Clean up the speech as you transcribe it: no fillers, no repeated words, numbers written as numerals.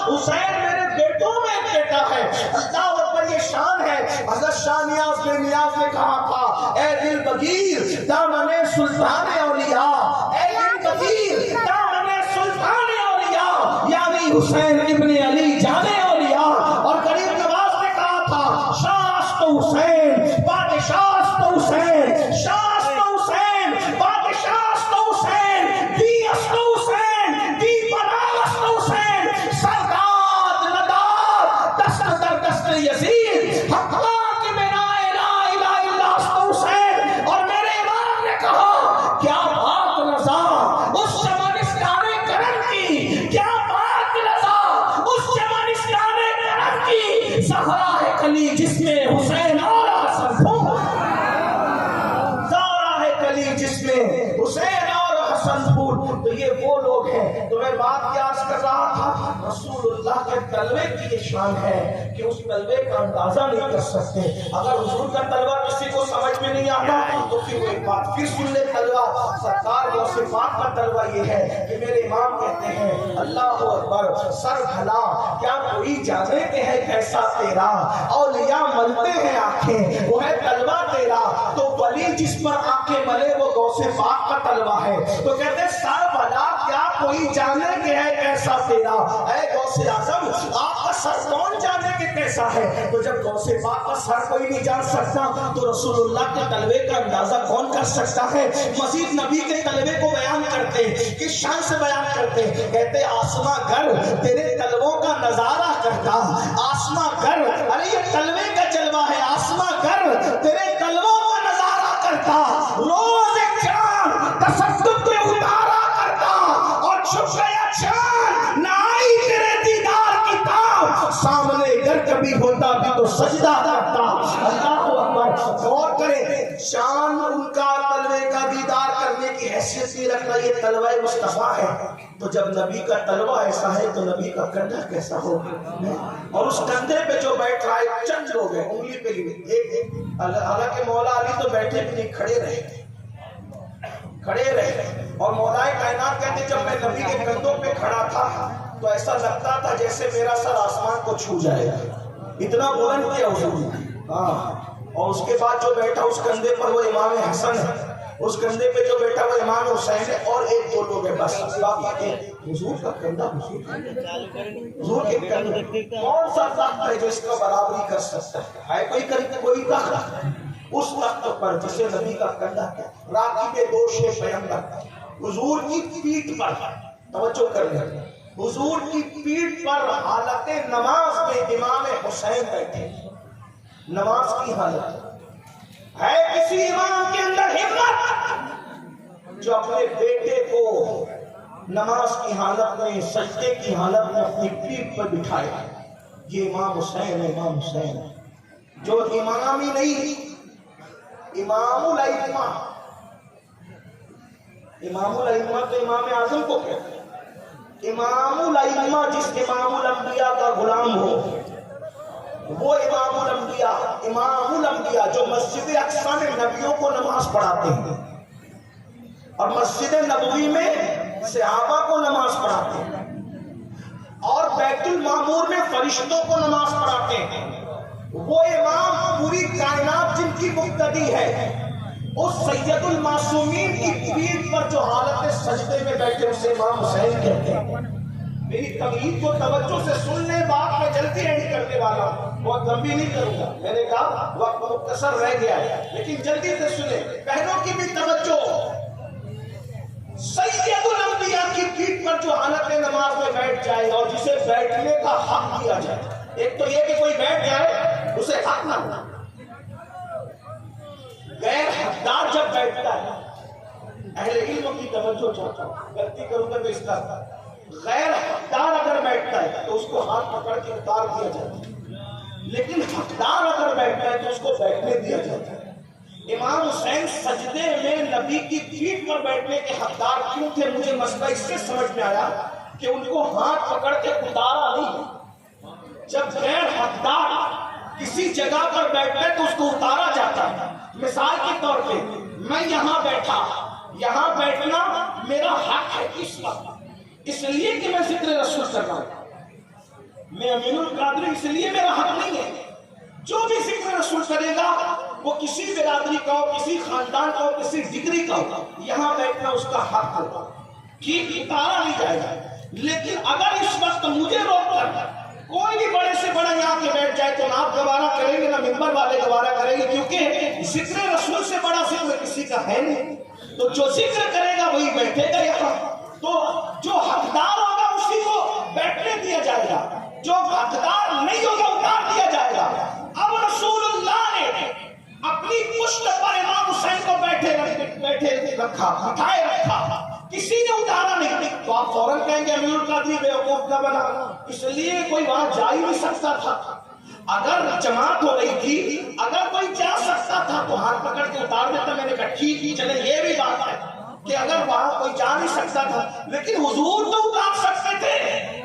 حسین میرے بیٹوں میں ایک بیٹا ہے۔ اللہ اکبر، یہ شان ہے۔ حضرت شاہ نیاز بن نیاز نے کہا تھا، اے دل بگیر دامن سلطان اولیاء، اے دل بگیر دامن سلطان اولیاء، یعنی حسین ابن علی جانے اولیاء۔ اور غریب نواز نے کہا تھا، شاہ تو حسین، بادشاہ تو حسین، شاہ تو حسین، بادشاہ تو حسین، دیس تو حسین، دی بناس تو حسین، سرداد نداد دست در دست یزید، حقا کی بنا لا الہ الا تو حسین۔ اور میرے امام نے کہا، کیا بات رضا اس چمنستان کرم کی، کیا بات رضا اس چمنستان کرم کی، زہرا ہے کلی جس میں حسین اور حسن پھول، زہرا ہے کلی جس میں حسین اور حسن پھول۔ تو یہ وہ لوگ ہیں۔ تو میں بات کیا عرض کر رہا تھا، رسول اللہ کے طلبے کی یہ شان ہے کہ اس طلبے کا اندازہ نہیں کر سکتے۔ اگر حضور کا طلبہ کسی کو سمجھ میں نہیں آتا تو پھر وہ ایک بات پھر سن لے طلبہ، سرکار غوث پاک کا طلبہ یہ ہے کہ میرے امام کہتے ہیں، اللہ اکبر، سر بھلا کیا کوئی جانے کہ ہے کیسا تیرا، اولیاء ملتے ہیں آنکھیں وہ ہے طلبہ تیرا۔ تو ولی جس پر آنکھیں ملے وہ غوث پاک کا طلبہ ہے۔ تو کہتے ہیں، سر بھلا کیا کوئی جانے کہ ہے کیسا تیرا، اے غوث اعظم آپ کا سر کون جانے کہ کیسا ہے۔ تو جب غوث پاک کا سر کوئی نہیں جان سکتا تو رسول اللہ کے طلبے کا اندازہ کون کر سکتا ہے۔ مزید نبی کے طلبے کو بیان کرتے کس شان سے بیان کرتے، کہتے آسماں گر تیرے طلبوں کا نظارہ کرتا، آسماں گر، ارے یہ طلبے کا جلوہ ہے، آسماں گر تیرے طلبوں کا نظارہ کرتا، روز ایک چاند تصدق پہ اتارا کرتا، اور چھپ گیا چاند نہ آئی تیرے دیدار کی تاب، سامنے گر کبھی ہوتا بھی تو سجدہ کرتا۔ اللہ اکبر، غور کریں، شان ان کا طلبے کا دیدار کرنے کی حیثیت نہیں رکھنا، یہ طلبہ مصطفیٰ ہے۔ تو جب نبی کا طلبہ ایسا ہے تو نبی کا کندھا کیسا ہوگا، اور اس کندھے پہ جو بیٹھ رہا ہے، چند لوگ ہیں انگلی پہ ایک، حالانکہ مولا علی تو بیٹھے بھی نہیں، کھڑے رہے، کھڑے رہے۔ اور مولا کائنات کہتے جب میں نبی کے کندھوں پہ کھڑا تھا تو ایسا لگتا تھا جیسے میرا سر آسمان کو چھو جائے گا، اتنا بلند کیا حضور۔ اور اس کے بعد جو بیٹھا اس کندھے پر وہ امام حسن ہے، اس کندھے پہ جو بیٹھا وہ امام حسین ہے، اور ایک دو لوگ ہیں بس، باقی حضور کا کندھا، حضور کے کندھے، کون سا تخت ہے جو اس کا برابری کر سکتا ہے کوئی تخت اس تخت پر جسے نبی کا کندھا کیا، راکب دوش پیغمبر حضور کی پیٹھ پر، توجہ کر لیں، حضور کی پیٹھ پر حالت نماز میں امام حسین بیٹھے، نماز کی حالت ہے۔ کسی امام کے اندر ہمت جو اپنے بیٹے کو نماز کی حالت میں، سجدے کی حالت میں اپنی پیٹھ پر بٹھائے، یہ امام حسین ہے، امام حسین ہے، جو امام ہی نہیں، امام الائمہ، امام الائمہ تو امام اعظم کو کہتے ہیں، امام الائمہ جس امام الانبیاء کا غلام ہو وہ امام الانبیاء، امام الانبیاء جو مسجد اقصی میں نبیوں کو نماز پڑھاتے ہیں اور مسجد نبوی میں صحابہ کو نماز پڑھاتے ہیں اور بیت المعمور میں فرشتوں کو نماز پڑھاتے ہیں، وہ امام پوری کائنات جن کی مقتدی ہے، اس سید المعصومین کی پیٹھ پر جو حالت سجدے میں بیٹھے اسے امام حسین کہتے ہیں۔ میری تمہید کو توجہ سے سن لیں، بات میں جلدی نہیں کرنے والا، بہت لمبی نہیں کروں گا، میں نے کہا وقت مختصر رہ گیا ہے، لیکن جلدی سے سنیں، بہنوں کی بھی توجہ۔ سید الانبیاء کی پیٹھ پر جو حالت نماز میں بیٹھ جائے اور جسے بیٹھنے کا حق دیا جائے، ایک تو یہ کہ کوئی بیٹھ جائے اسے حق نہ ہو، غیر حقدار جب بیٹھتا ہے، اہل علم کی توجہ چاہتا ہوں، غلطی کروں گا تو اس کا، غیر حقدار اگر بیٹھتا ہے تو اس کو ہاتھ پکڑ کے اتار دیا جاتا ہے، لیکن حقدار اگر بیٹھتا ہے تو اس کو بیٹھنے دیا جاتا ہے۔ امام حسین سجدے میں نبی کی پیٹھ پر بیٹھنے کے حقدار کیوں تھے؟ مجھے مسئلہ اس سے سمجھ میں آیا کہ ان کو ہاتھ پکڑ کے اتارا نہیں، جب غیر حقدار کسی جگہ پر بیٹھتا ہے تو اس کو اتارا جاتا ہے۔ مثال کے طور پہ میں یہاں بیٹھا، یہاں بیٹھنا میرا حق ہے، اس وقت اس لیے کہ میں ذکر رسول کر رہا ہوں، میں امین القادری اس لیے میرا حق نہیں ہے. جو بھی ذکر رسول کرے گا وہ کسی برادری کا ہو, کسی خاندان کا ہو, کسی ڈگری کا ہو, یہاں بیٹھنا اس کا حق ہوگا, ٹھیک اتارا نہیں جائے گا. لیکن اگر اس وقت مجھے روک کر کوئی بھی بڑے سے بڑا یہاں کے بیٹھ جائے تو نہ آپ گوارا کریں گے نہ ممبر والے گوارا کریں گے, کیونکہ ذکر رسول سے بڑا ذکر کسی کا ہے نہیں. تو جو ذکر کرے گا وہی بیٹھے گا یہاں, تو جو حقدار ہوگا اسی کو بیٹھنے دیا جائے گا, جو حقدار نہیں ہوگا اتار دیا جائے گا. اب رسول اللہ نے اپنی پشت پر امام حسین کو بیٹھے رکھا, اٹھائے رکھا, کسی نے اتارا نہیں. تو آپ فوراً کہیں گے امیر القادری بیوقوف نہ بنا, اس لیے کوئی وہاں جا ہی نہیں سکتا تھا. اگر جماعت ہو رہی تھی, اگر کوئی جا سکتا تھا تو ہاتھ پکڑ کے اتار دیتا. میں نے کہا ٹھیک ہی چلے, یہ بھی بات ہے کہ اگر وہاں کوئی جا نہیں سکتا تھا, لیکن حضور تو اتار سکتے تھے.